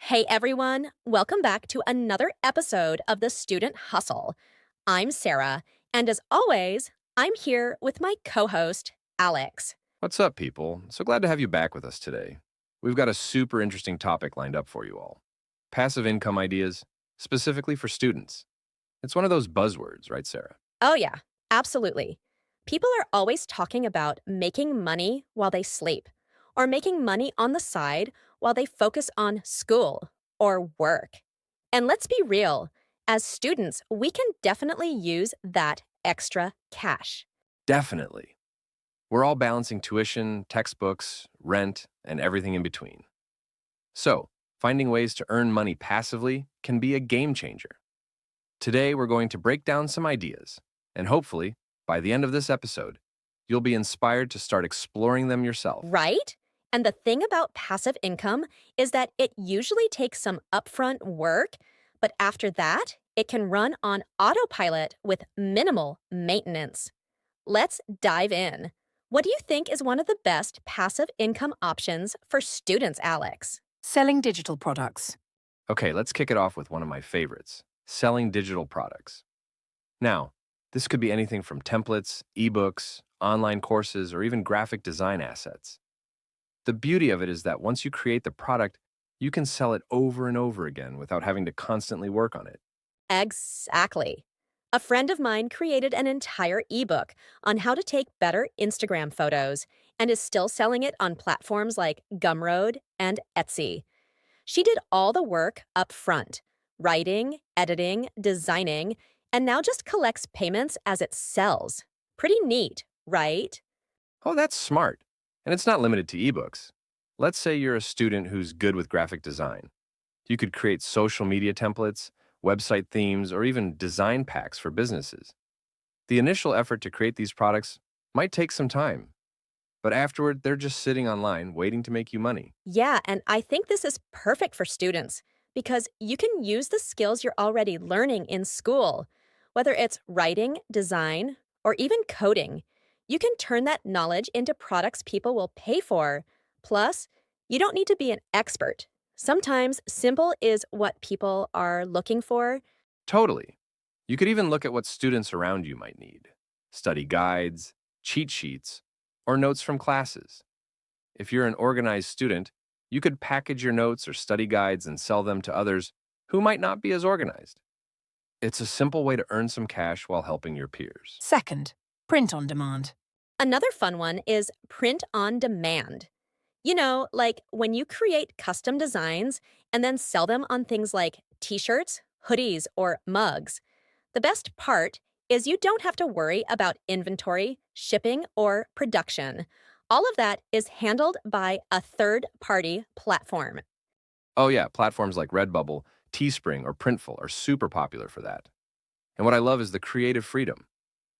Hey everyone, welcome back to another episode of the Student Hustle. I'm Sarah, and as always, I'm here with my co host, Alex. What's up, people? So glad to have you back with us today. We've got a super interesting topic lined up for you all. Passive income ideas, specifically for students. It's one of those buzzwords, right, Sarah? Oh, yeah, absolutely. People are always talking about making money while they sleep, or making money on the side while they focus on school or work. And let's be real, as students, we can definitely use that extra cash. Definitely. We're all balancing tuition, textbooks, rent, and everything in between. So, finding ways to earn money passively can be a game changer. Today, we're going to break down some ideas, and hopefully, by the end of this episode, you'll be inspired to start exploring them yourself. Right? And the thing about passive income is that it usually takes some upfront work, but after that, it can run on autopilot with minimal maintenance. Let's dive in. What do you think is one of the best passive income options for students, Alex? Selling digital products. Okay, let's kick it off with one of my favorites, selling digital products. Now, this could be anything from templates, ebooks, online courses, or even graphic design assets. The beauty of it is that once you create the product, you can sell it over and over again without having to constantly work on it. Exactly. A friend of mine created an entire ebook on how to take better Instagram photos and is still selling it on platforms like Gumroad and Etsy. She did all the work up front, writing, editing, designing, and now just collects payments as it sells. Pretty neat, right? Oh, that's smart. And it's not limited to ebooks. Let's say you're a student who's good with graphic design. You could create social media templates, website themes, or even design packs for businesses. The initial effort to create these products might take some time, but afterward, they're just sitting online waiting to make you money. Yeah, and I think this is perfect for students because you can use the skills you're already learning in school, whether it's writing, design, or even coding. You can turn that knowledge into products people will pay for. Plus, you don't need to be an expert. Sometimes simple is what people are looking for. Totally. You could even look at what students around you might need: study guides, cheat sheets, or notes from classes. If you're an organized student, you could package your notes or study guides and sell them to others who might not be as organized. It's a simple way to earn some cash while helping your peers. Second, print on demand. Another fun one is print on demand. You know, like when you create custom designs and then sell them on things like t shirts, hoodies, or mugs. The best part is you don't have to worry about inventory, shipping, or production. All of that is handled by a third party platform. Oh, yeah, platforms like Redbubble, Teespring, or Printful are super popular for that. And what I love is the creative freedom.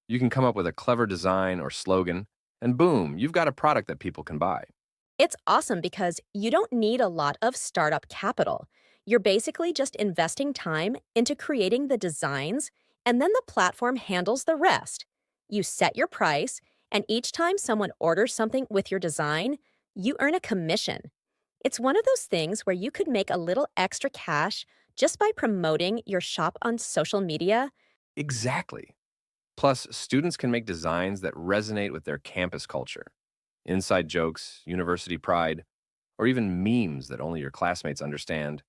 You can come up with a clever design or slogan, and boom, you've got a product that people can buy. It's awesome because you don't need a lot of startup capital. You're basically just investing time into creating the designs, and then the platform handles the rest. You set your price, and each time someone orders something with your design, you earn a commission. It's one of those things where you could make a little extra cash just by promoting your shop on social media. Exactly. Plus, students can make designs that resonate with their campus culture. Inside jokes, university pride, or even memes that only your classmates understand.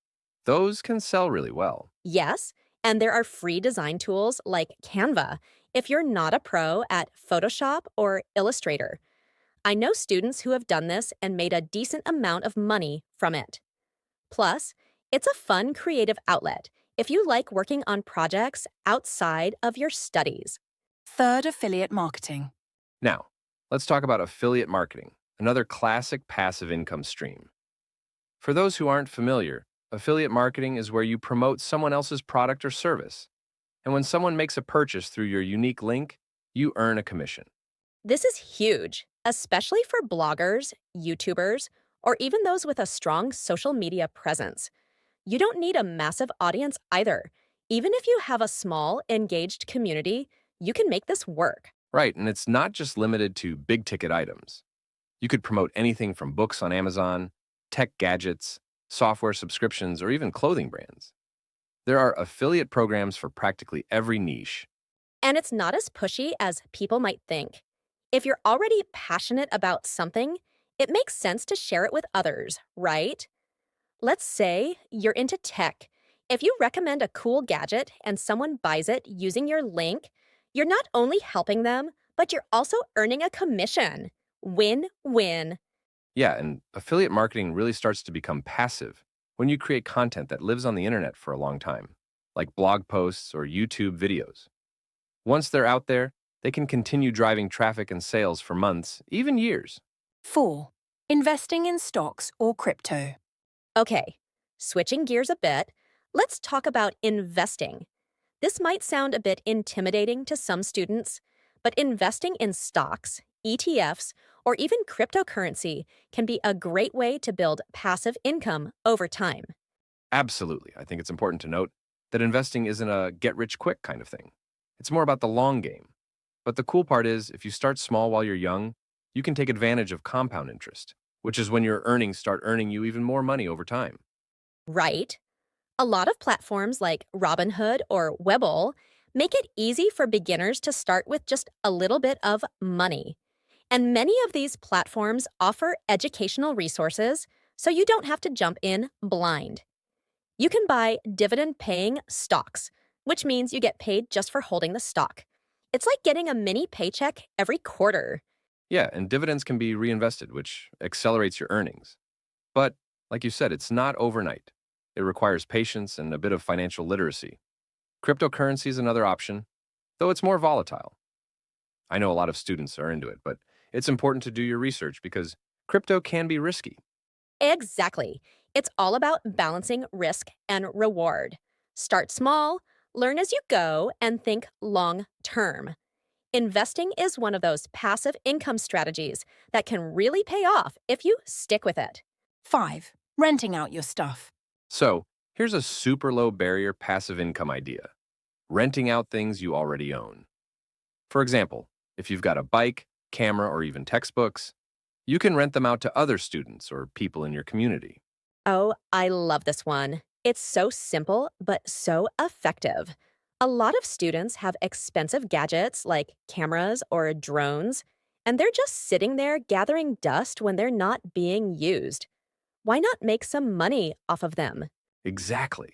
Those can sell really well. Yes, and there are free design tools like Canva if you're not a pro at Photoshop or Illustrator. I know students who have done this and made a decent amount of money from it. Plus, it's a fun creative outlet if you like working on projects outside of your studies. Third, affiliate marketing. Now, let's talk about affiliate marketing, another classic passive income stream. For those who aren't familiar, affiliate marketing is where you promote someone else's product or service. And when someone makes a purchase through your unique link, you earn a commission. This is huge, especially for bloggers, YouTubers, or even those with a strong social media presence. You don't need a massive audience either. Even if you have a small, engaged community, you can make this work. Right, and it's not just limited to big ticket items. You could promote anything from books on Amazon, tech gadgets, software subscriptions, or even clothing brands. There are affiliate programs for practically every niche. And it's not as pushy as people might think. If you're already passionate about something, it makes sense to share it with others, right? Let's say you're into tech. If you recommend a cool gadget and someone buys it using your link, you're not only helping them, but you're also earning a commission. Win win. Yeah, and affiliate marketing really starts to become passive when you create content that lives on the internet for a long time, like blog posts or YouTube videos. Once they're out there, they can continue driving traffic and sales for months, even years. 4. Investing in stocks or crypto. Okay, switching gears a bit, let's talk about investing. This might sound a bit intimidating to some students, but investing in stocks, ETFs, or even cryptocurrency can be a great way to build passive income over time. Absolutely. I think it's important to note that investing isn't a get rich quick kind of thing. It's more about the long game. But the cool part is, if you start small while you're young, you can take advantage of compound interest, which is when your earnings start earning you even more money over time. Right? A lot of platforms like Robinhood or Webull make it easy for beginners to start with just a little bit of money. And many of these platforms offer educational resources, so you don't have to jump in blind. You can buy dividend paying stocks, which means you get paid just for holding the stock. It's like getting a mini paycheck every quarter. Yeah, and dividends can be reinvested, which accelerates your earnings. But, like you said, it's not overnight. It requires patience and a bit of financial literacy. Cryptocurrency is another option, though it's more volatile. I know a lot of students are into it, but it's important to do your research because crypto can be risky. Exactly. It's all about balancing risk and reward. Start small, learn as you go, and think long term. Investing is one of those passive income strategies that can really pay off if you stick with it. 5. Renting out your stuff. So, here's a super low barrier passive income idea: renting out things you already own. For example, if you've got a bike, camera, or even textbooks, you can rent them out to other students or people in your community. Oh, I love this one. It's so simple, but so effective. A lot of students have expensive gadgets like cameras or drones, and they're just sitting there gathering dust when they're not being used. Why not make some money off of them? Exactly.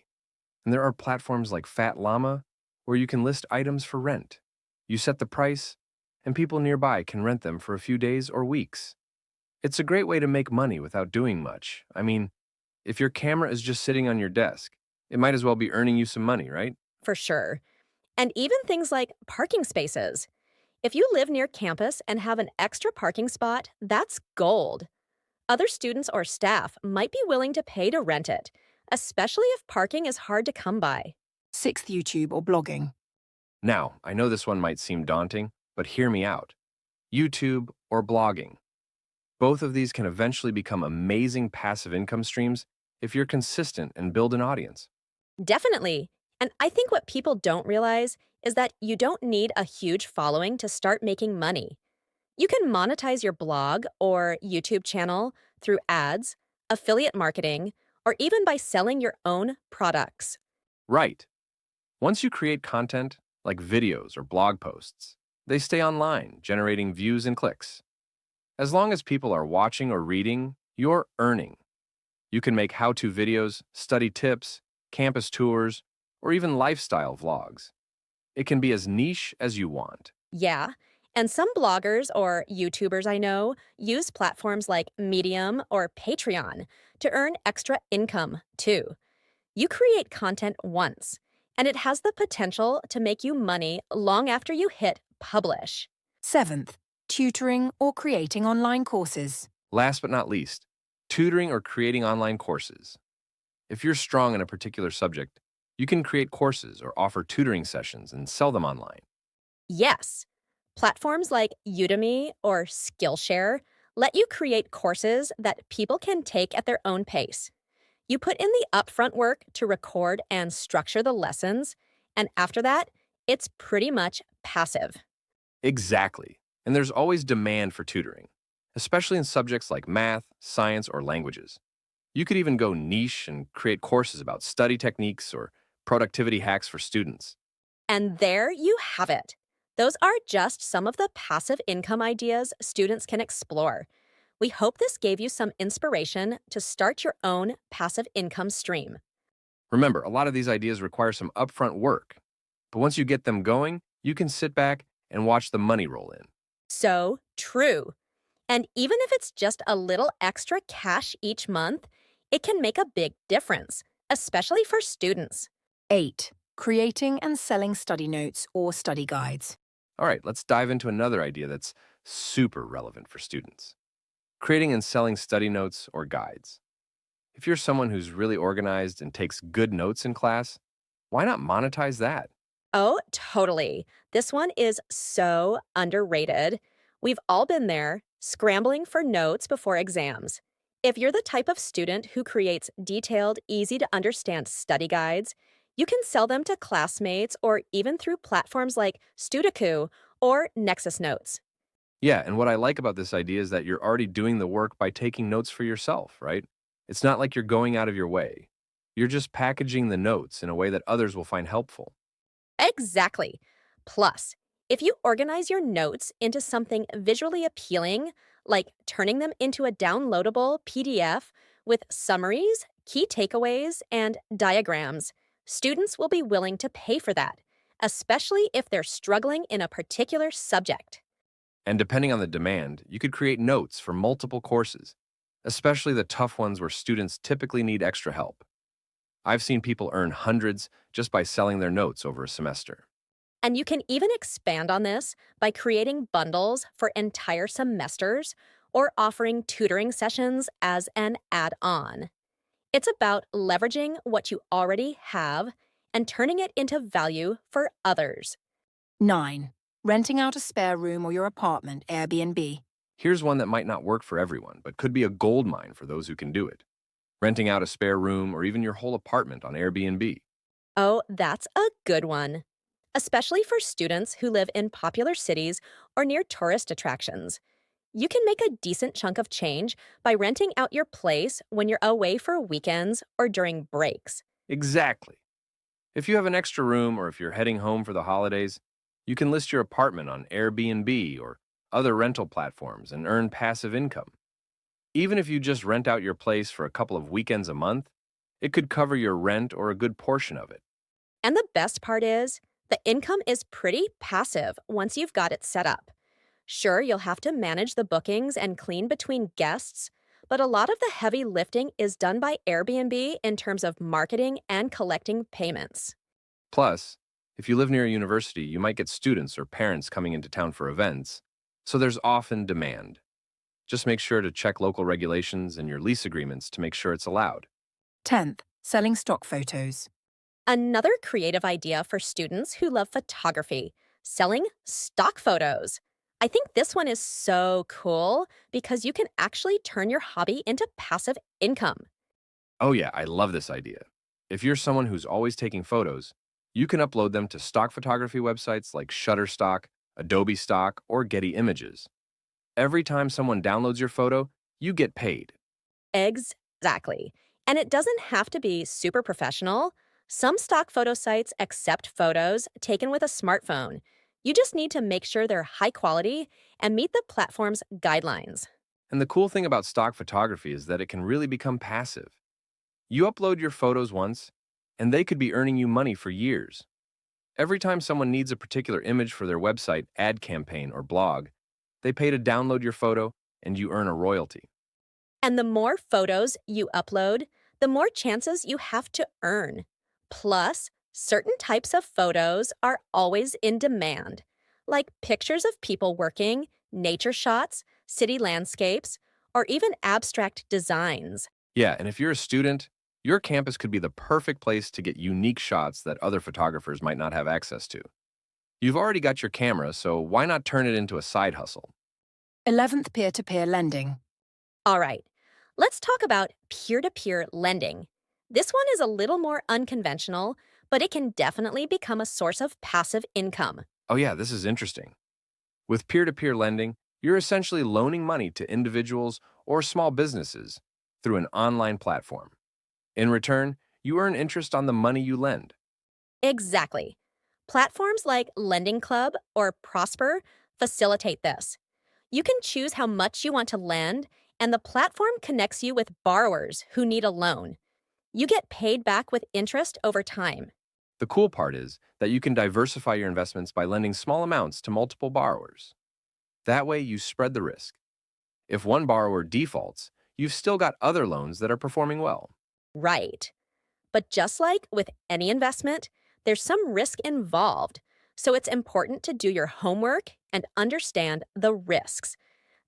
And there are platforms like Fat Llama where you can list items for rent. You set the price, and people nearby can rent them for a few days or weeks. It's a great way to make money without doing much. I mean, if your camera is just sitting on your desk, it might as well be earning you some money, right? For sure. And even things like parking spaces. If you live near campus and have an extra parking spot, that's gold. Other students or staff might be willing to pay to rent it, especially if parking is hard to come by. 6th, YouTube or blogging. Now, I know this one might seem daunting, but hear me out. YouTube or blogging. Both of these can eventually become amazing passive income streams if you're consistent and build an audience. Definitely. And I think what people don't realize is that you don't need a huge following to start making money. You can monetize your blog or YouTube channel through ads, affiliate marketing, or even by selling your own products. Right. Once you create content, like videos or blog posts, they stay online, generating views and clicks. As long as people are watching or reading, you're earning. You can make how-to videos, study tips, campus tours, or even lifestyle vlogs. It can be as niche as you want. Yeah. And some bloggers or YouTubers I know use platforms like Medium or Patreon to earn extra income, too. You create content once, and it has the potential to make you money long after you hit publish. 7th, tutoring or creating online courses. Last but not least, tutoring or creating online courses. If you're strong in a particular subject, you can create courses or offer tutoring sessions and sell them online. Yes, platforms like Udemy or Skillshare let you create courses that people can take at their own pace. You put in the upfront work to record and structure the lessons, and after that, it's pretty much passive. Exactly. And there's always demand for tutoring, especially in subjects like math, science, or languages. You could even go niche and create courses about study techniques or productivity hacks for students. And there you have it. Those are just some of the passive income ideas students can explore. We hope this gave you some inspiration to start your own passive income stream. Remember, a lot of these ideas require some upfront work, but once you get them going, you can sit back and watch the money roll in. So true. And even if it's just a little extra cash each month, it can make a big difference, especially for students. 8. Creating and selling study notes or study guides. All right, let's dive into another idea that's super relevant for students: creating and selling study notes or guides. If you're someone who's really organized and takes good notes in class, why not monetize that? Oh, totally. This one is so underrated. We've all been there, scrambling for notes before exams. If you're the type of student who creates detailed, easy to understand study guides, you can sell them to classmates or even through platforms like Studiku or Nexus Notes. Yeah, and what I like about this idea is that you're already doing the work by taking notes for yourself, right? It's not like you're going out of your way. You're just packaging the notes in a way that others will find helpful. Exactly. Plus, if you organize your notes into something visually appealing, like turning them into a downloadable PDF with summaries, key takeaways, and diagrams, students will be willing to pay for that, especially if they're struggling in a particular subject. And depending on the demand, you could create notes for multiple courses, especially the tough ones where students typically need extra help. I've seen people earn hundreds just by selling their notes over a semester. And you can even expand on this by creating bundles for entire semesters or offering tutoring sessions as an add on. It's about leveraging what you already have and turning it into value for others. 9. Renting out a spare room or your apartment, Airbnb. Here's one that might not work for everyone, but could be a gold mine for those who can do it: renting out a spare room or even your whole apartment on Airbnb. Oh, that's a good one. Especially for students who live in popular cities or near tourist attractions. You can make a decent chunk of change by renting out your place when you're away for weekends or during breaks. Exactly. If you have an extra room or if you're heading home for the holidays, you can list your apartment on Airbnb or other rental platforms and earn passive income. Even if you just rent out your place for a couple of weekends a month, it could cover your rent or a good portion of it. And the best part is, the income is pretty passive once you've got it set up. Sure, you'll have to manage the bookings and clean between guests, but a lot of the heavy lifting is done by Airbnb in terms of marketing and collecting payments. Plus, if you live near a university, you might get students or parents coming into town for events, so there's often demand. Just make sure to check local regulations and your lease agreements to make sure it's allowed. 10th. Selling stock photos. Another creative idea for students who love photography: selling stock photos. I think this one is so cool because you can actually turn your hobby into passive income. Oh, yeah, I love this idea. If you're someone who's always taking photos, you can upload them to stock photography websites like Shutterstock, Adobe Stock, or Getty Images. Every time someone downloads your photo, you get paid. Exactly. And it doesn't have to be super professional. Some stock photo sites accept photos taken with a smartphone. You just need to make sure they're high quality and meet the platform's guidelines. And the cool thing about stock photography is that it can really become passive. You upload your photos once, and they could be earning you money for years. Every time someone needs a particular image for their website, ad campaign, or blog, they pay to download your photo, and you earn a royalty. And the more photos you upload, the more chances you have to earn. Plus, certain types of photos are always in demand, like pictures of people working, nature shots, city landscapes, or even abstract designs. Yeah, and if you're a student, your campus could be the perfect place to get unique shots that other photographers might not have access to. You've already got your camera, so why not turn it into a side hustle? 11th. Peer-to-peer lending. All right, let's talk about peer to peer lending. This one is a little more unconventional, but it can definitely become a source of passive income. Oh, yeah, this is interesting. With peer to peer lending, you're essentially loaning money to individuals or small businesses, through an online platform. In return, you earn interest on the money you lend. Exactly. Platforms like Lending Club or Prosper facilitate this. You can choose how much you want to lend, and the platform connects you with borrowers who need a loan. You get paid back with interest over time. The cool part is that you can diversify your investments by lending small amounts to multiple borrowers. That way, you spread the risk. If one borrower defaults, you've still got other loans that are performing well. Right. But just like with any investment, there's some risk involved. So it's important to do your homework and understand the risks.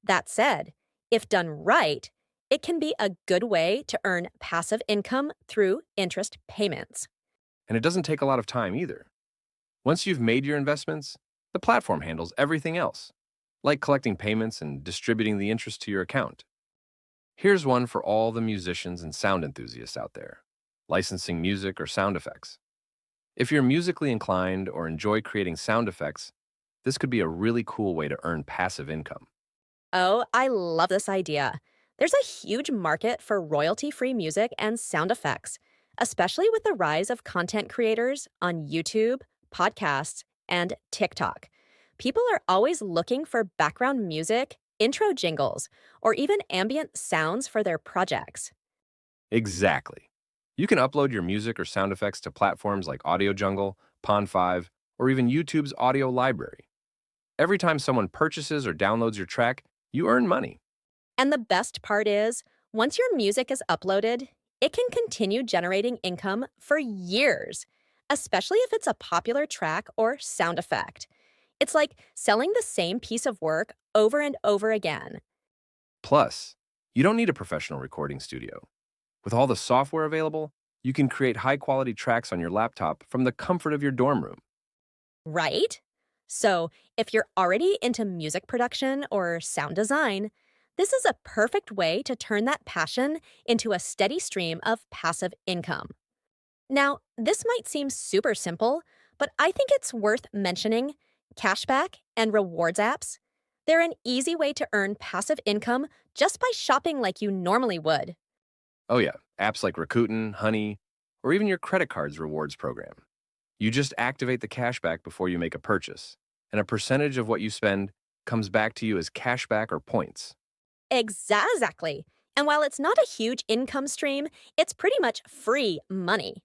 That said, if done right, it can be a good way to earn passive income through interest payments. And it doesn't take a lot of time either. Once you've made your investments, the platform handles everything else, like collecting payments and distributing the interest to your account. Here's one for all the musicians and sound enthusiasts out there: licensing music or sound effects. If you're musically inclined or enjoy creating sound effects, this could be a really cool way to earn passive income. Oh, I love this idea. There's a huge market for royalty free music and sound effects, especially with the rise of content creators on YouTube, podcasts, and TikTok. People are always looking for background music, intro jingles, or even ambient sounds for their projects. Exactly. You can upload your music or sound effects to platforms like Audio Jungle, Pond5, or even YouTube's audio library. Every time someone purchases or downloads your track, you earn money. And the best part is, once your music is uploaded, it can continue generating income for years, especially if it's a popular track or sound effect. It's like selling the same piece of work over and over again. Plus, you don't need a professional recording studio. With all the software available, you can create high-quality tracks on your laptop from the comfort of your dorm room. Right? So, if you're already into music production or sound design, this is a perfect way to turn that passion into a steady stream of passive income. Now, this might seem super simple, but I think it's worth mentioning cashback and rewards apps. They're an easy way to earn passive income just by shopping like you normally would. Oh yeah, apps like Rakuten, Honey, or even your credit card's rewards program. You just activate the cashback before you make a purchase, and a percentage of what you spend comes back to you as cashback or points. Exactly. And while it's not a huge income stream, it's pretty much free money.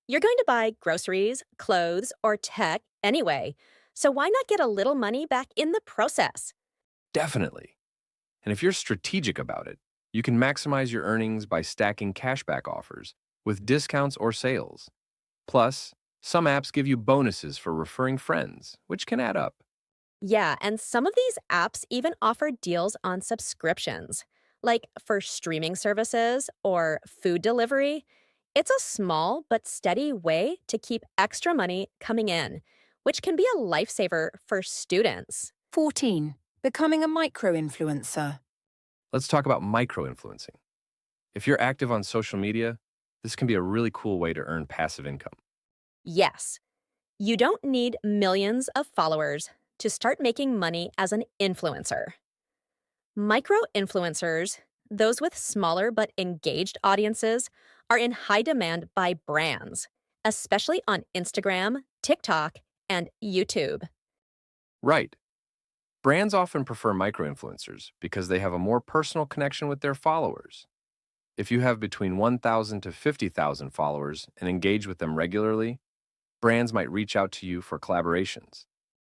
You're going to buy groceries, clothes, or tech anyway, so why not get a little money back in the process? Definitely. And if you're strategic about it, you can maximize your earnings by stacking cashback offers with discounts or sales. Plus, some apps give you bonuses for referring friends, which can add up. Yeah, and some of these apps even offer deals on subscriptions, like for streaming services or food delivery. It's a small but steady way to keep extra money coming in, which can be a lifesaver for students. 14. Becoming a micro-influencer. Let's talk about micro-influencing. If you're active on social media, this can be a really cool way to earn passive income. Yes, you don't need millions of followers to start making money as an influencer. Micro influencers, those with smaller but engaged audiences, are in high demand by brands, especially on Instagram, TikTok, and YouTube. Right. Brands often prefer micro-influencers because they have a more personal connection with their followers. If you have between 1,000 to 50,000 followers and engage with them regularly, brands might reach out to you for collaborations.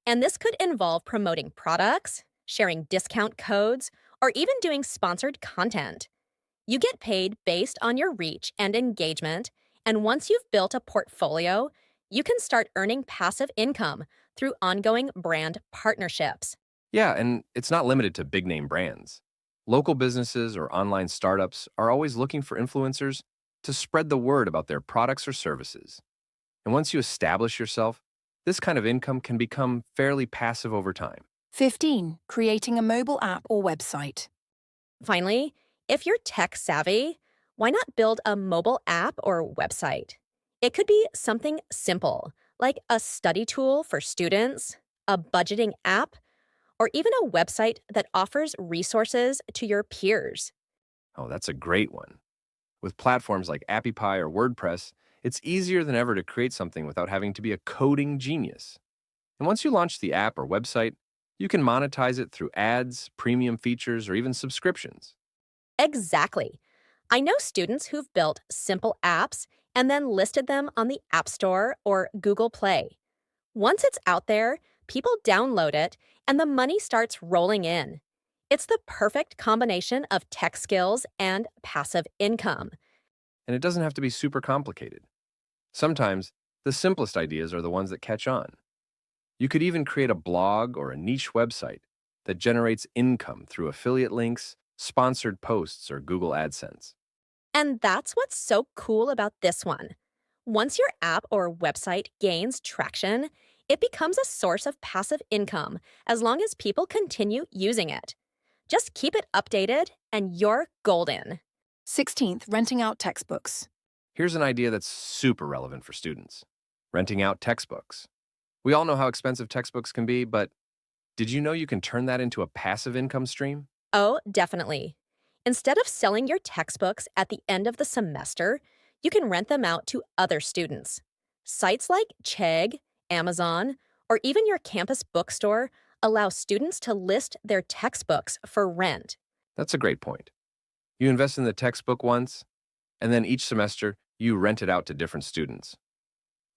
And this could involve promoting products, sharing discount codes, or even doing sponsored content. You get paid based on your reach and engagement, and once you've built a portfolio, you can start earning passive income through ongoing brand partnerships. Yeah, and it's not limited to big name brands. Local businesses or online startups are always looking for influencers to spread the word about their products or services. And once you establish yourself, this kind of income can become fairly passive over time. 15. Creating a mobile app or website. Finally, if you're tech savvy, why not build a mobile app or website? It could be something simple, like a study tool for students, a budgeting app, or even a website that offers resources to your peers. Oh, that's a great one. With platforms like AppyPie or WordPress, it's easier than ever to create something without having to be a coding genius. And once you launch the app or website, you can monetize it through ads, premium features, or even subscriptions. Exactly. I know students who've built simple apps and then listed them on the App Store or Google Play. Once it's out there, people download it and the money starts rolling in. It's the perfect combination of tech skills and passive income. And it doesn't have to be super complicated. Sometimes, the simplest ideas are the ones that catch on. You could even create a blog or a niche website that generates income through affiliate links, sponsored posts, or Google AdSense. And that's what's so cool about this one. Once your app or website gains traction, it becomes a source of passive income as long as people continue using it. Just keep it updated and you're golden. 16th, renting out textbooks. Here's an idea that's super relevant for students: renting out textbooks. We all know how expensive textbooks can be, but did you know you can turn that into a passive income stream? Oh, definitely. Instead of selling your textbooks at the end of the semester, you can rent them out to other students. Sites like Chegg, Amazon, or even your campus bookstore allow students to list their textbooks for rent. That's a great point. You invest in the textbook once, and then each semester you rent it out to different students.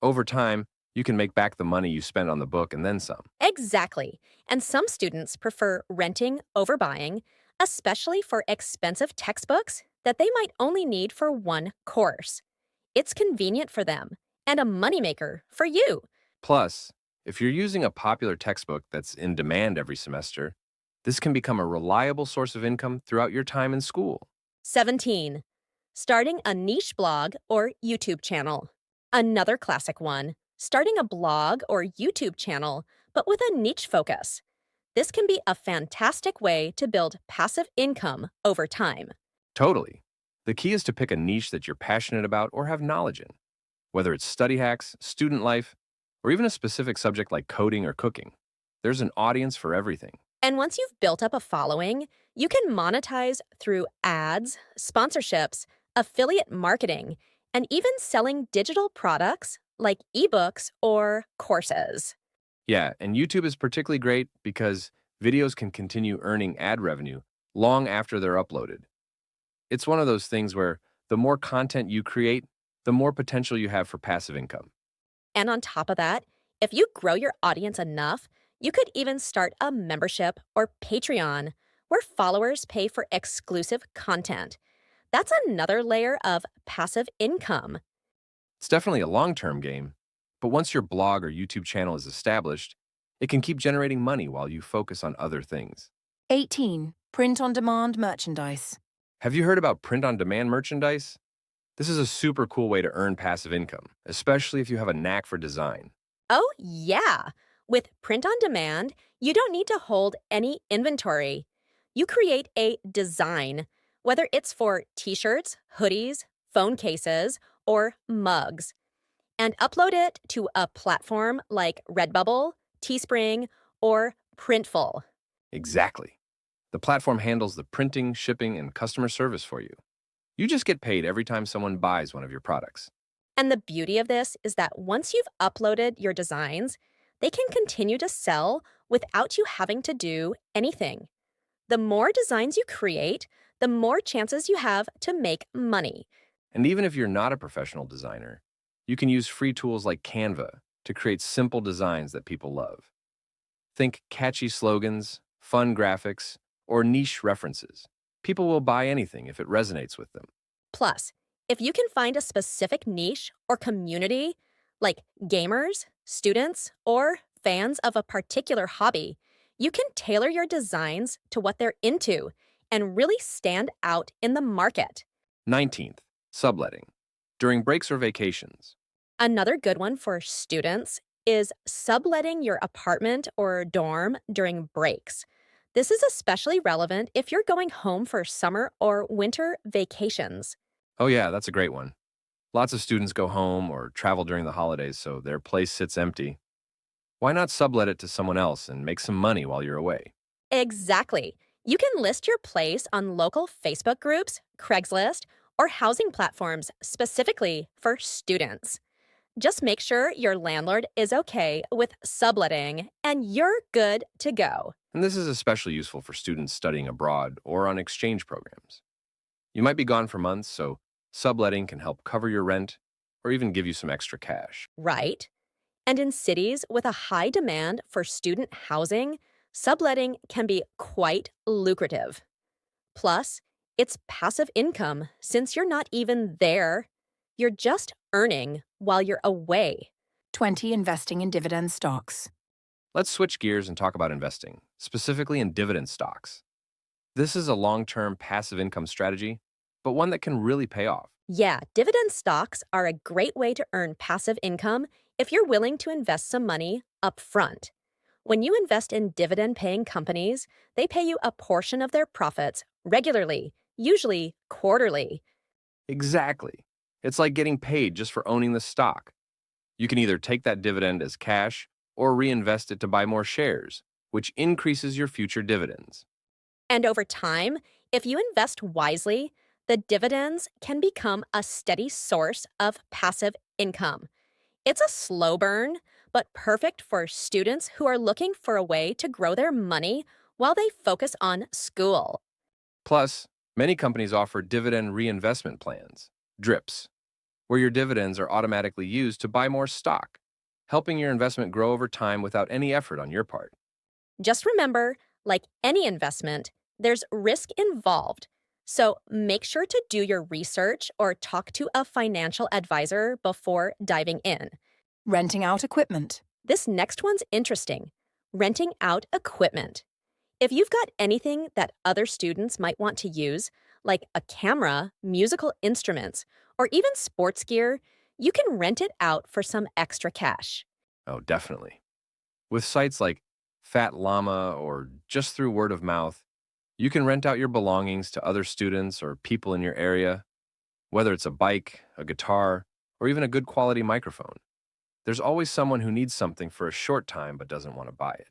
Over time, you can make back the money you spent on the book and then some. Exactly. And some students prefer renting over buying, especially for expensive textbooks that they might only need for one course. It's convenient for them and a moneymaker for you. Plus, if you're using a popular textbook that's in demand every semester, this can become a reliable source of income throughout your time in school. 17. Starting a niche blog or YouTube channel. Another classic one, starting a blog or YouTube channel, but with a niche focus. This can be a fantastic way to build passive income over time. Totally. The key is to pick a niche that you're passionate about or have knowledge in, whether it's study hacks, student life, or even a specific subject like coding or cooking. There's an audience for everything. And once you've built up a following, you can monetize through ads, sponsorships, affiliate marketing, and even selling digital products like ebooks or courses. Yeah, and YouTube is particularly great because videos can continue earning ad revenue long after they're uploaded. It's one of those things where the more content you create, the more potential you have for passive income. And on top of that, if you grow your audience enough, you could even start a membership or Patreon where followers pay for exclusive content. That's another layer of passive income. It's definitely a long-term game, but once your blog or YouTube channel is established, it can keep generating money while you focus on other things. 18. Print on demand merchandise. Have you heard about print-on-demand merchandise? This is a super cool way to earn passive income, especially if you have a knack for design. Oh, yeah. With print on demand, you don't need to hold any inventory. You create a design, whether it's for t shirts, hoodies, phone cases, or mugs, and upload it to a platform like Redbubble, Teespring, or Printful. Exactly. The platform handles the printing, shipping, and customer service for you. You just get paid every time someone buys one of your products. And the beauty of this is that once you've uploaded your designs, they can continue to sell without you having to do anything. The more designs you create, the more chances you have to make money. And even if you're not a professional designer, you can use free tools like Canva to create simple designs that people love. Think catchy slogans, fun graphics, or niche references. People will buy anything if it resonates with them. Plus, if you can find a specific niche or community, like gamers, students, or fans of a particular hobby, you can tailor your designs to what they're into and really stand out in the market. 19th, subletting. During breaks or vacations. Another good one for students is subletting your apartment or dorm during breaks. This is especially relevant if you're going home for summer or winter vacations. Oh yeah, that's a great one. Lots of students go home or travel during the holidays, so their place sits empty. Why not sublet it to someone else and make some money while you're away? Exactly. You can list your place on local Facebook groups, Craigslist, or housing platforms specifically for students. Just make sure your landlord is okay with subletting and you're good to go. And this is especially useful for students studying abroad or on exchange programs. You might be gone for months, so subletting can help cover your rent or even give you some extra cash. Right? And in cities with a high demand for student housing, subletting can be quite lucrative. Plus, it's passive income since you're not even there. You're just earning while you're away. 20. Investing in dividend stocks. Let's switch gears and talk about investing, specifically in dividend stocks. This is a long-term passive income strategy, but one that can really pay off. Yeah, dividend stocks are a great way to earn passive income if you're willing to invest some money up front. When you invest in dividend paying companies, they pay you a portion of their profits regularly, usually quarterly. Exactly. It's like getting paid just for owning the stock. You can either take that dividend as cash or reinvest it to buy more shares, which increases your future dividends. And over time, if you invest wisely, the dividends can become a steady source of passive income. It's a slow burn, but perfect for students who are looking for a way to grow their money while they focus on school. Plus, many companies offer dividend reinvestment plans, DRIPs, where your dividends are automatically used to buy more stock, helping your investment grow over time without any effort on your part. Just remember, like any investment, there's risk involved. So make sure to do your research or talk to a financial advisor before diving in. Renting out equipment. This next one's interesting: renting out equipment. If you've got anything that other students might want to use, like a camera, musical instruments, or even sports gear, you can rent it out for some extra cash. Oh, definitely. With sites like Fat Llama or just through word of mouth, you can rent out your belongings to other students or people in your area, whether it's a bike, a guitar, or even a good quality microphone. There's always someone who needs something for a short time but doesn't want to buy it.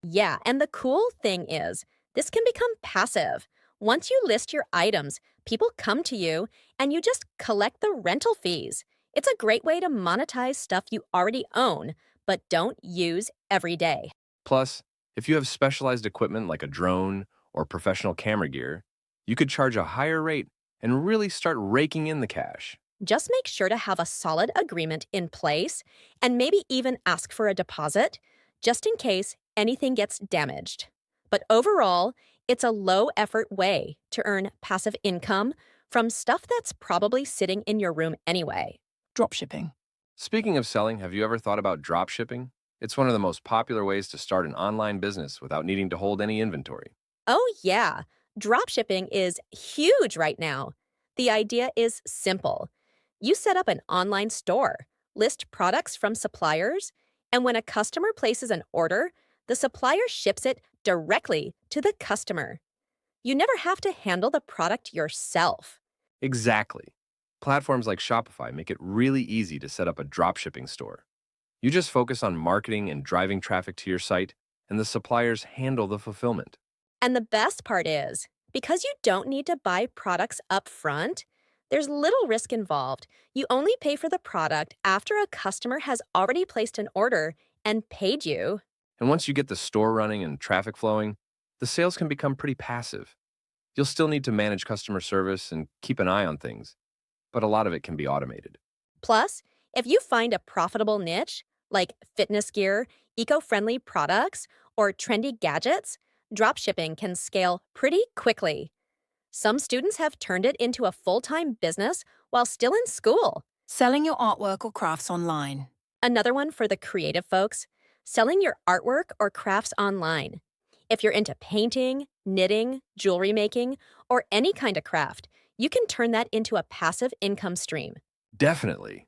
Yeah, and the cool thing is, this can become passive. Once you list your items, people come to you and you just collect the rental fees. It's a great way to monetize stuff you already own, but don't use every day. Plus, if you have specialized equipment like a drone or professional camera gear, you could charge a higher rate and really start raking in the cash. Just make sure to have a solid agreement in place and maybe even ask for a deposit just in case anything gets damaged. But overall, it's a low effort way to earn passive income from stuff that's probably sitting in your room anyway. Dropshipping. Speaking of selling, have you ever thought about drop shipping? It's one of the most popular ways to start an online business without needing to hold any inventory. Oh, yeah, dropshipping is huge right now. The idea is simple. You set up an online store, list products from suppliers, and when a customer places an order, the supplier ships it directly to the customer. You never have to handle the product yourself. Exactly. Platforms like Shopify make it really easy to set up a drop shipping store. You just focus on marketing and driving traffic to your site, and the suppliers handle the fulfillment. And the best part is, because you don't need to buy products up front, there's little risk involved. You only pay for the product after a customer has already placed an order and paid you. And once you get the store running and traffic flowing, the sales can become pretty passive. You'll still need to manage customer service and keep an eye on things, but a lot of it can be automated. Plus, if you find a profitable niche, like fitness gear, eco-friendly products, or trendy gadgets, dropshipping can scale pretty quickly. Some students have turned it into a full-time business while still in school. Selling your artwork or crafts online. Another one for the creative folks: selling your artwork or crafts online. If you're into painting, knitting, jewelry making, or any kind of craft, you can turn that into a passive income stream. Definitely.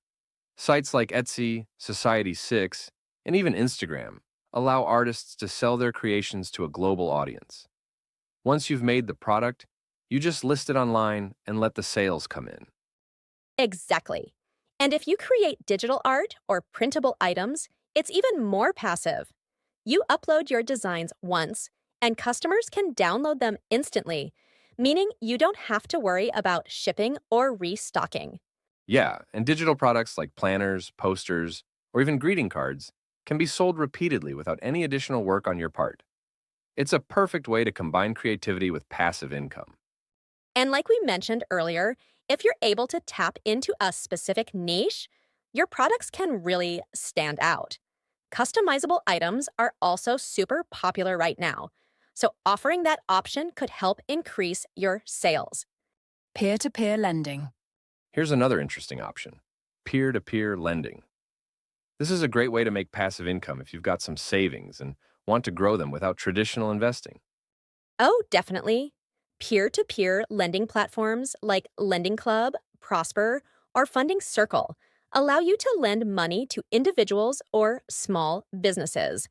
Sites like Etsy, Society6, and even Instagram allow artists to sell their creations to a global audience. Once you've made the product, you just list it online and let the sales come in. Exactly. And if you create digital art or printable items, it's even more passive. You upload your designs once, and customers can download them instantly, meaning you don't have to worry about shipping or restocking. Yeah, and digital products like planners, posters, or even greeting cards can be sold repeatedly without any additional work on your part. It's a perfect way to combine creativity with passive income. And like we mentioned earlier, if you're able to tap into a specific niche, your products can really stand out. Customizable items are also super popular right now, so offering that option could help increase your sales. Peer-to-peer lending. Here's another interesting option: peer to peer lending. This is a great way to make passive income if you've got some savings and want to grow them without traditional investing. Oh, definitely. Peer to peer lending platforms like Lending Club, Prosper, or Funding Circle allow you to lend money to individuals or small businesses.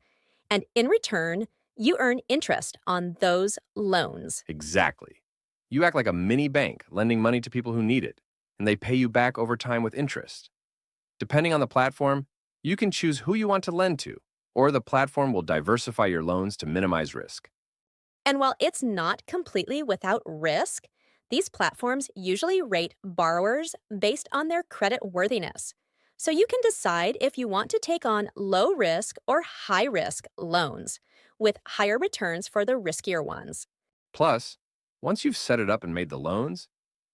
And in return, you earn interest on those loans. Exactly. You act like a mini bank, lending money to people who need it, and they pay you back over time with interest. Depending on the platform, you can choose who you want to lend to, or the platform will diversify your loans to minimize risk. And while it's not completely without risk, these platforms usually rate borrowers based on their credit worthiness. So you can decide if you want to take on low risk or high risk loans, with higher returns for the riskier ones. Plus, once you've set it up and made the loans,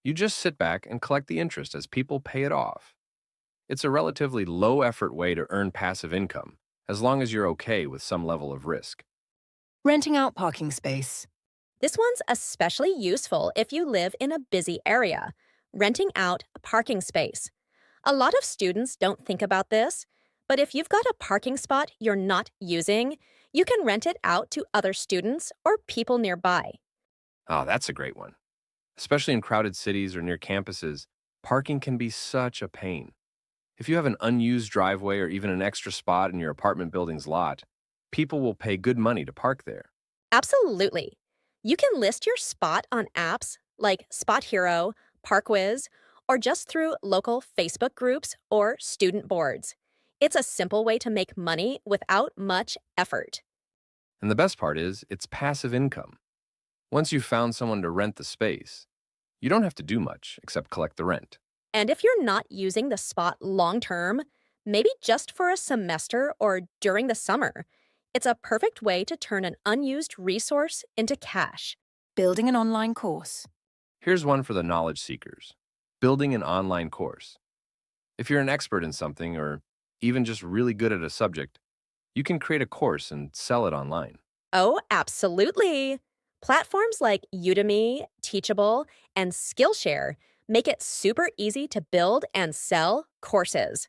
you just sit back and collect the interest as people pay it off. It's a relatively low effort way to earn passive income, as long as you're okay with some level of risk. Renting out parking space. This one's especially useful if you live in a busy area, renting out a parking space. A lot of students don't think about this, but if you've got a parking spot you're not using, you can rent it out to other students or people nearby. Oh, that's a great one. Especially in crowded cities or near campuses, parking can be such a pain. If you have an unused driveway or even an extra spot in your apartment building's lot, people will pay good money to park there. Absolutely. You can list your spot on apps like Spot Hero, Parkwiz, or just through local Facebook groups or student boards. It's a simple way to make money without much effort. And the best part is, it's passive income. Once you've found someone to rent the space, you don't have to do much except collect the rent. And if you're not using the spot long term, maybe just for a semester or during the summer, it's a perfect way to turn an unused resource into cash. Building an online course. Here's one for the knowledge seekers: building an online course. If you're an expert in something or even just really good at a subject, you can create a course and sell it online. Oh, absolutely. Platforms like Udemy, Teachable, and Skillshare make it super easy to build and sell courses.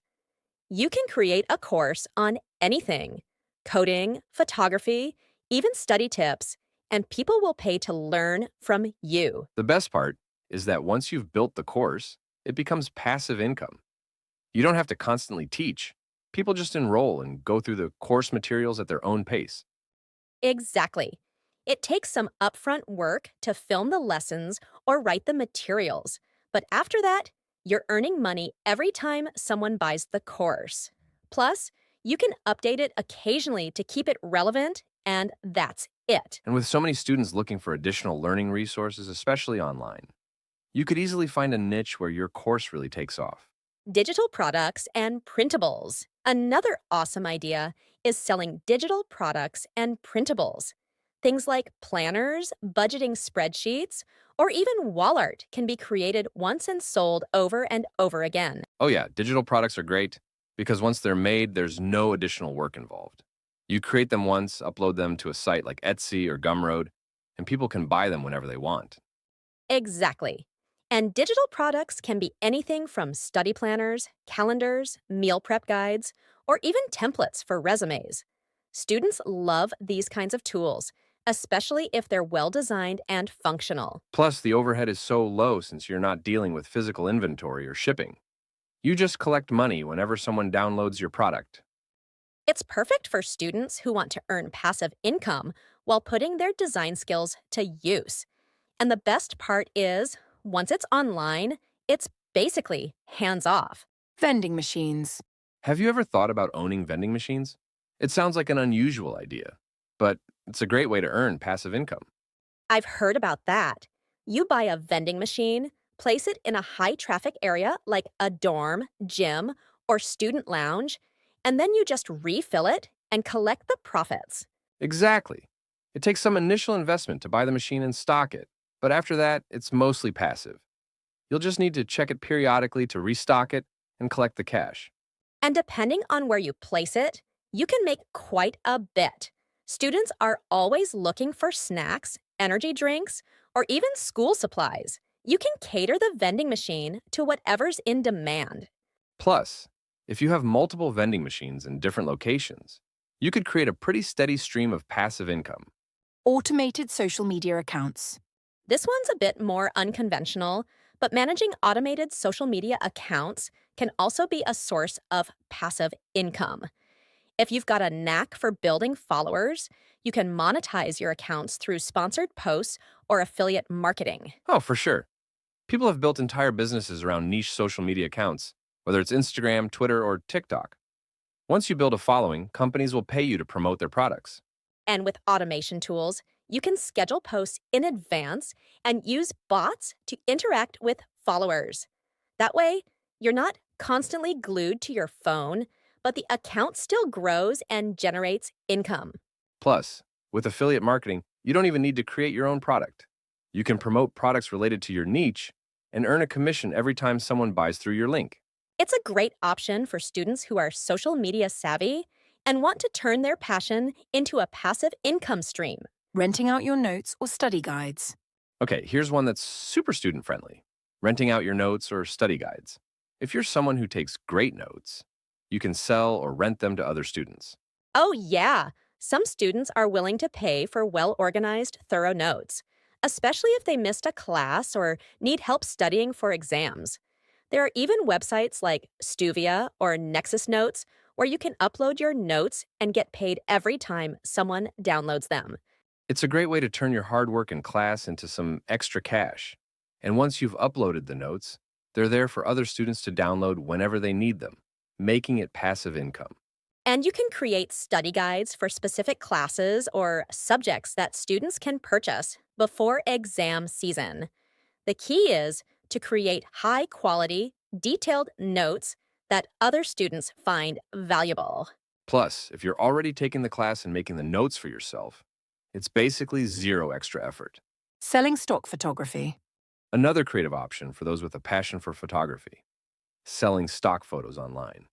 You can create a course on anything: coding, photography, even study tips, and people will pay to learn from you. The best part is that once you've built the course, it becomes passive income. You don't have to constantly teach. People just enroll and go through the course materials at their own pace. Exactly. It takes some upfront work to film the lessons or write the materials, but after that, you're earning money every time someone buys the course. Plus, you can update it occasionally to keep it relevant, and that's it. And with so many students looking for additional learning resources, especially online, you could easily find a niche where your course really takes off. Digital products and printables. Another awesome idea is selling digital products and printables. Things like planners, budgeting spreadsheets, or even wall art can be created once and sold over and over again. Oh yeah, digital products are great because once they're made, there's no additional work involved. You create them once, upload them to a site like Etsy or Gumroad, and people can buy them whenever they want. Exactly. And digital products can be anything from study planners, calendars, meal prep guides, or even templates for resumes. Students love these kinds of tools, especially if they're well designed and functional. Plus, the overhead is so low since you're not dealing with physical inventory or shipping. You just collect money whenever someone downloads your product. It's perfect for students who want to earn passive income while putting their design skills to use. And the best part is, once it's online, it's basically hands off. Vending machines. Have you ever thought about owning vending machines? It sounds like an unusual idea, but It's a great way to earn passive income. I've heard about that. You buy a vending machine, place it in a high traffic area like a dorm, gym, or student lounge, and then you just refill it and collect the profits. Exactly. It takes some initial investment to buy the machine and stock it, but after that, it's mostly passive. You'll just need to check it periodically to restock it and collect the cash. And depending on where you place it, you can make quite a bit. Students are always looking for snacks, energy drinks, or even school supplies. You can cater the vending machine to whatever's in demand. Plus, if you have multiple vending machines in different locations, you could create a pretty steady stream of passive income. Automated social media accounts. This one's a bit more unconventional, but managing automated social media accounts can also be a source of passive income. If you've got a knack for building followers, you can monetize your accounts through sponsored posts or affiliate marketing. Oh, for sure. People have built entire businesses around niche social media accounts, whether it's Instagram, Twitter, or TikTok. Once you build a following, companies will pay you to promote their products. And with automation tools, you can schedule posts in advance and use bots to interact with followers. That way, you're not constantly glued to your phone, but the account still grows and generates income. Plus, with affiliate marketing, you don't even need to create your own product. You can promote products related to your niche and earn a commission every time someone buys through your link. It's a great option for students who are social media savvy and want to turn their passion into a passive income stream. Renting out your notes or study guides. Okay, here's one that's super student friendly: renting out your notes or study guides. If you're someone who takes great notes, you can sell or rent them to other students. Oh, yeah. Some students are willing to pay for well organized, thorough notes, especially if they missed a class or need help studying for exams. There are even websites like Stuvia or Nexus Notes where you can upload your notes and get paid every time someone downloads them. It's a great way to turn your hard work in class into some extra cash. And once you've uploaded the notes, they're there for other students to download whenever they need them, making it passive income. And you can create study guides for specific classes or subjects that students can purchase before exam season. The key is to create high quality, detailed notes that other students find valuable. Plus, if you're already taking the class and making the notes for yourself, it's basically zero extra effort. Selling stock photography. Another creative option for those with a passion for photography: selling stock photos online.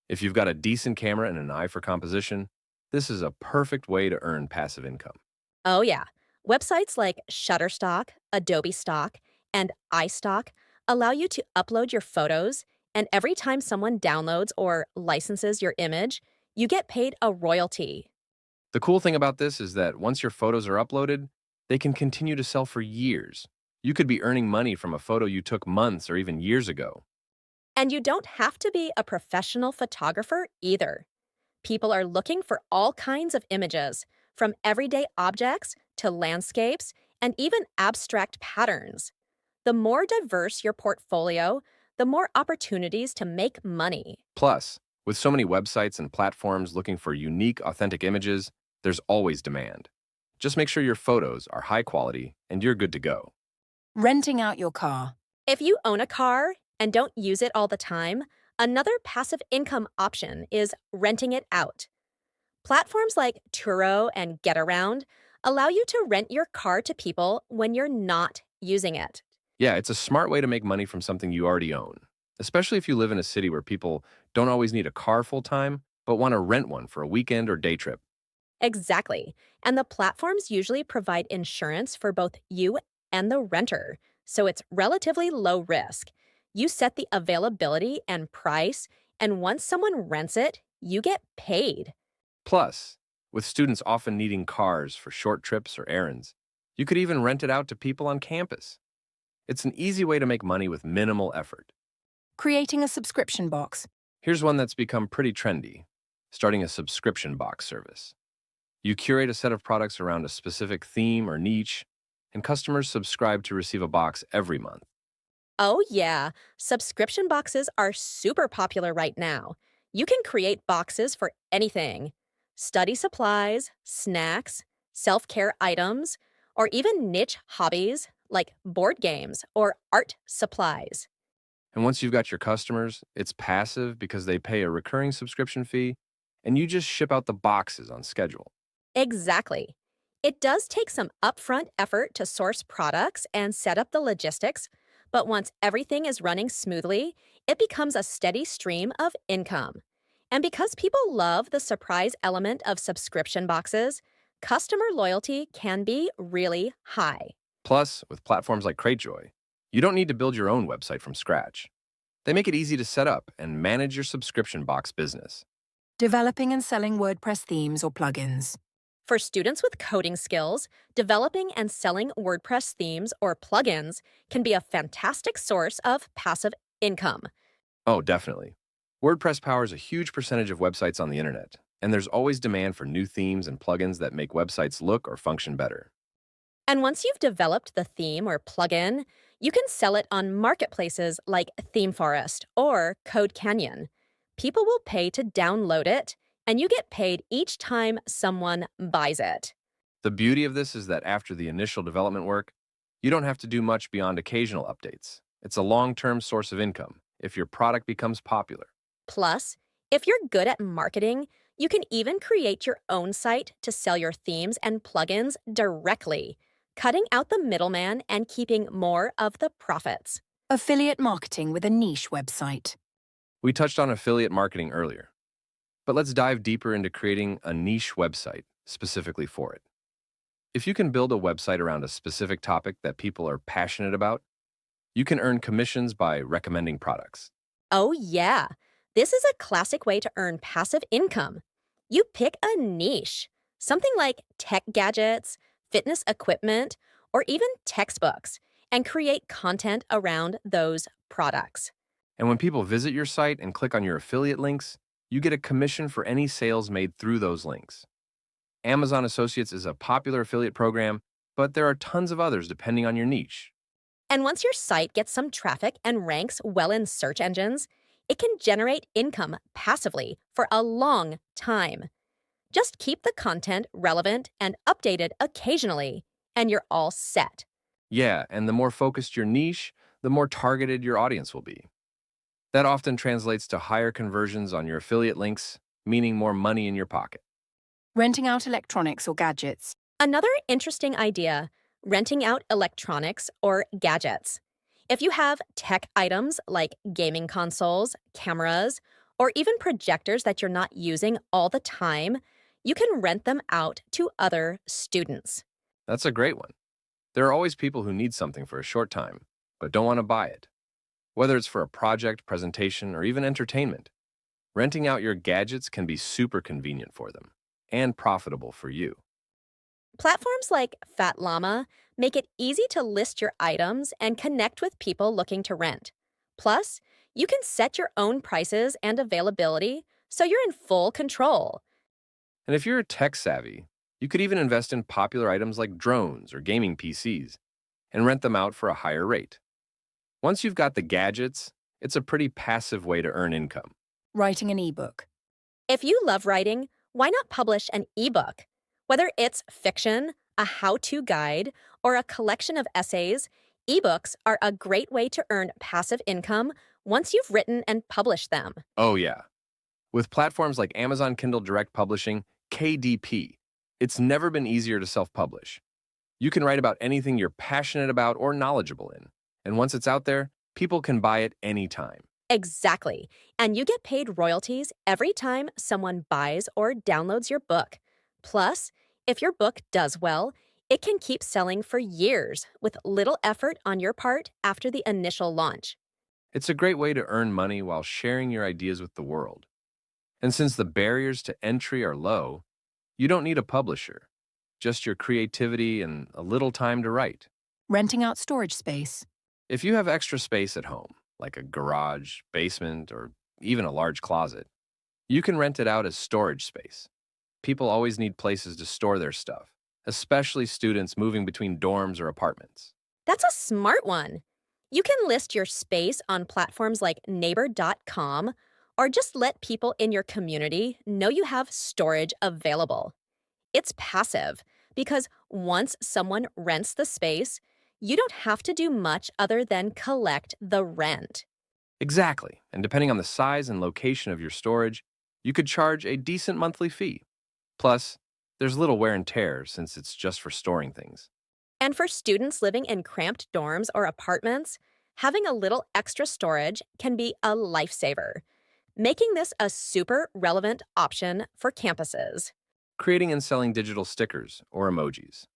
If you've got a decent camera and an eye for composition, this is a perfect way to earn passive income. Oh, yeah. Websites like Shutterstock, Adobe Stock, and iStock allow you to upload your photos, and every time someone downloads or licenses your image, you get paid a royalty. The cool thing about this is that once your photos are uploaded, they can continue to sell for years. You could be earning money from a photo you took months or even years ago. And you don't have to be a professional photographer either. People are looking for all kinds of images, from everyday objects to landscapes and even abstract patterns. The more diverse your portfolio, the more opportunities to make money. Plus, with so many websites and platforms looking for unique, authentic images, there's always demand. Just make sure your photos are high quality and you're good to go. Renting out your car. If you own a car and don't use it all the time, another passive income option is renting it out. Platforms like Turo and Getaround allow you to rent your car to people when you're not using it. Yeah, it's a smart way to make money from something you already own, especially if you live in a city where people don't always need a car full time, but want to rent one for a weekend or day trip. Exactly. And the platforms usually provide insurance for both you and the renter, so it's relatively low risk. You set the availability and price, and once someone rents it, you get paid. Plus, with students often needing cars for short trips or errands, you could even rent it out to people on campus. It's an easy way to make money with minimal effort. Creating a subscription box. Here's one that's become pretty trendy: starting a subscription box service. You curate a set of products around a specific theme or niche, and customers subscribe to receive a box every month. Oh, yeah. Subscription boxes are super popular right now. You can create boxes for anything: study supplies, snacks, self care items, or even niche hobbies like board games or art supplies. And once you've got your customers, it's passive because they pay a recurring subscription fee and you just ship out the boxes on schedule. Exactly. It does take some upfront effort to source products and set up the logistics, but once everything is running smoothly, it becomes a steady stream of income. And because people love the surprise element of subscription boxes, customer loyalty can be really high. Plus, with platforms like Cratejoy, you don't need to build your own website from scratch. They make it easy to set up and manage your subscription box business. Developing and selling WordPress themes or plugins. For students with coding skills, developing and selling WordPress themes or plugins can be a fantastic source of passive income. Oh, definitely. WordPress powers a huge percentage of websites on the internet, and there's always demand for new themes and plugins that make websites look or function better. And once you've developed the theme or plugin, you can sell it on marketplaces like ThemeForest or Code Canyon. People will pay to download it, and you get paid each time someone buys it. The beauty of this is that after the initial development work, you don't have to do much beyond occasional updates. It's a long-term source of income if your product becomes popular. Plus, if you're good at marketing, you can even create your own site to sell your themes and plugins directly, cutting out the middleman and keeping more of the profits. Affiliate marketing with a niche website. We touched on affiliate marketing earlier, but let's dive deeper into creating a niche website specifically for it. If you can build a website around a specific topic that people are passionate about, you can earn commissions by recommending products. Oh, yeah. This is a classic way to earn passive income. You pick a niche, something like tech gadgets, fitness equipment, or even textbooks, and create content around those products. And when people visit your site and click on your affiliate links, you get a commission for any sales made through those links. Amazon Associates is a popular affiliate program, but there are tons of others depending on your niche. And once your site gets some traffic and ranks well in search engines, it can generate income passively for a long time. Just keep the content relevant and updated occasionally, and you're all set. Yeah, and the more focused your niche, the more targeted your audience will be. That often translates to higher conversions on your affiliate links, meaning more money in your pocket. Renting out electronics or gadgets. Another interesting idea, renting out electronics or gadgets. If you have tech items like gaming consoles, cameras, or even projectors that you're not using all the time, you can rent them out to other students. That's a great one. There are always people who need something for a short time, but don't want to buy it. Whether it's for a project, presentation, or even entertainment, renting out your gadgets can be super convenient for them and profitable for you. Platforms like Fat Llama make it easy to list your items and connect with people looking to rent. Plus, you can set your own prices and availability so you're in full control. And if you're tech savvy, you could even invest in popular items like drones or gaming PCs and rent them out for a higher rate. Once you've got the gadgets, it's a pretty passive way to earn income. Writing an ebook. If you love writing, why not publish an ebook? Whether it's fiction, a how-to guide, or a collection of essays, ebooks are a great way to earn passive income once you've written and published them. Oh, yeah. With platforms like Amazon Kindle Direct Publishing, KDP, it's never been easier to self-publish. You can write about anything you're passionate about or knowledgeable in. And once it's out there, people can buy it anytime. Exactly. And you get paid royalties every time someone buys or downloads your book. Plus, if your book does well, it can keep selling for years with little effort on your part after the initial launch. It's a great way to earn money while sharing your ideas with the world. And since the barriers to entry are low, you don't need a publisher, just your creativity and a little time to write. Renting out storage space. If you have extra space at home, like a garage, basement, or even a large closet, you can rent it out as storage space. People always need places to store their stuff, especially students moving between dorms or apartments. That's a smart one. You can list your space on platforms like neighbor.com or just let people in your community know you have storage available. It's passive, because once someone rents the space, you don't have to do much other than collect the rent. Exactly. And depending on the size and location of your storage, you could charge a decent monthly fee. Plus, there's little wear and tear since it's just for storing things. And for students living in cramped dorms or apartments, having a little extra storage can be a lifesaver, making this a super relevant option for campuses. Creating and selling digital stickers or emojis.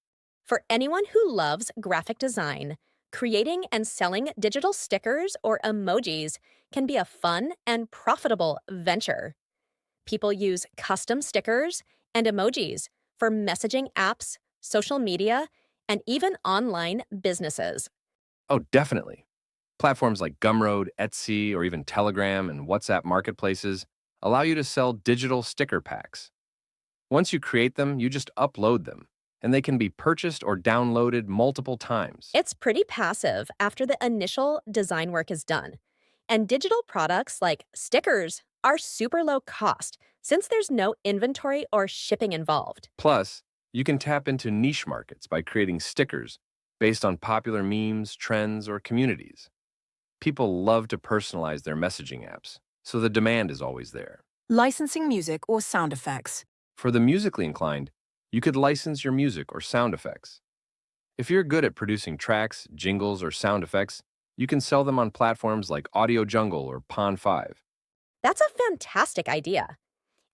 For anyone who loves graphic design, creating and selling digital stickers or emojis can be a fun and profitable venture. People use custom stickers and emojis for messaging apps, social media, and even online businesses. Oh, definitely. Platforms like Gumroad, Etsy, or even Telegram and WhatsApp marketplaces allow you to sell digital sticker packs. Once you create them, you just upload them, and they can be purchased or downloaded multiple times. It's pretty passive after the initial design work is done. And digital products like stickers are super low cost since there's no inventory or shipping involved. Plus, you can tap into niche markets by creating stickers based on popular memes, trends, or communities. People love to personalize their messaging apps, so the demand is always there. Licensing music or sound effects. For the musically inclined, you could license your music or sound effects. If you're good at producing tracks, jingles, or sound effects, you can sell them on platforms like Audio Jungle or Pond5. That's a fantastic idea.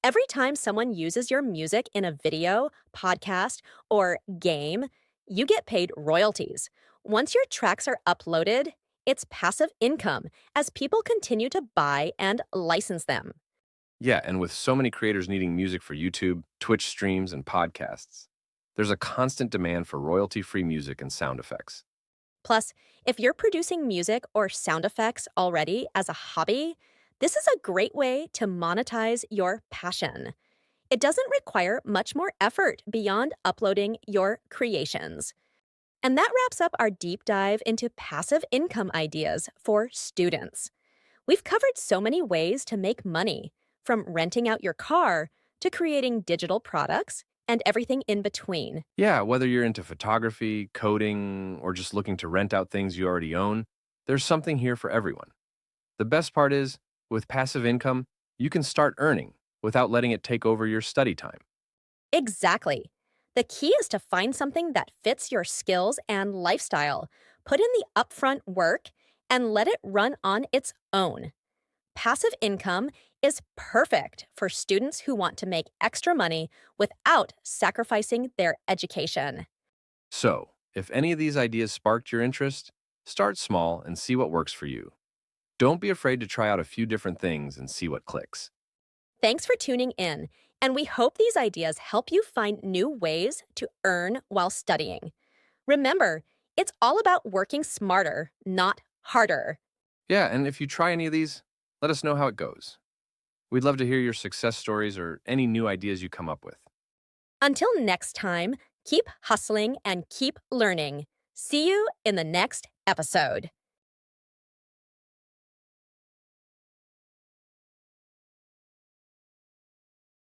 Every time someone uses your music in a video, podcast, or game, you get paid royalties. Once your tracks are uploaded, it's passive income as people continue to buy and license them. Yeah, and with so many creators needing music for YouTube, Twitch streams, and podcasts, there's a constant demand for royalty-free music and sound effects. Plus, if you're producing music or sound effects already as a hobby, this is a great way to monetize your passion. It doesn't require much more effort beyond uploading your creations. And that wraps up our deep dive into passive income ideas for students. We've covered so many ways to make money, from renting out your car to creating digital products and everything in between. Yeah, whether you're into photography, coding, or just looking to rent out things you already own, there's something here for everyone. The best part is, with passive income, you can start earning without letting it take over your study time. Exactly. The key is to find something that fits your skills and lifestyle, put in the upfront work, and let it run on its own. Passive income is perfect for students who want to make extra money without sacrificing their education. So, if any of these ideas sparked your interest, start small and see what works for you. Don't be afraid to try out a few different things and see what clicks. Thanks for tuning in, and we hope these ideas help you find new ways to earn while studying. Remember, it's all about working smarter, not harder. Yeah, and if you try any of these, let us know how it goes. We'd love to hear your success stories or any new ideas you come up with. Until next time, keep hustling and keep learning. See you in the next episode.